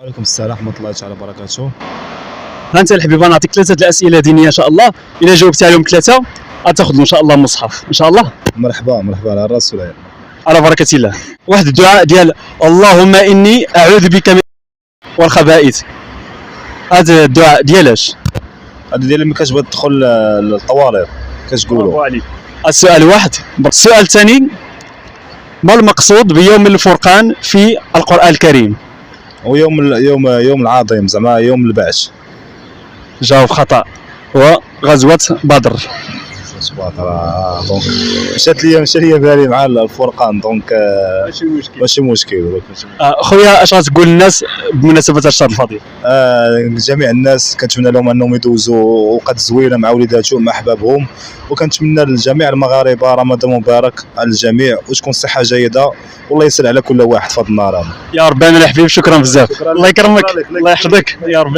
وعليكم السلام ورحمة الله تعالى وبركاته. ها انت الحبيب نعطيك ثلاثه الاسئله دينيه ان شاء الله، الا جاوبتي عليهم ثلاثه غتاخذ ان شاء الله مصحف ان شاء الله. مرحبا على الراس والعين. على بركه الله. واحد الدعاء ديال اللهم اني اعوذ بك من والخبائث، هذا الدعاء ديالاش؟ هذا ديال ملي كتبغي تدخل للطواليط كتقولوا. عليك. السؤال واحد. السؤال الثاني، ما المقصود بيوم الفرقان في القرآن الكريم؟ يوم العظيم، زعما يوم البعث. جاوب خطأ، وغزوة بدر. سبحان الله. دونك مشات ليا بالي مع الفرقان، دونك ماشي مشكل. خويا اش غتقول للناس بمناسبة الشهر الفضيل؟ جميع الناس كنتمنى لهم انهم يدوزوا اوقات زوينه مع وليداتهم مع احبابهم، وكنتمنى لجميع المغاربه رمضان مبارك على الجميع، وتكون صحه جيده والله يسر على كل واحد في هذا النهار. يا رب. انا الحبيب شكرا بزاف. الله يكرمك، الله يحفظك يا رب.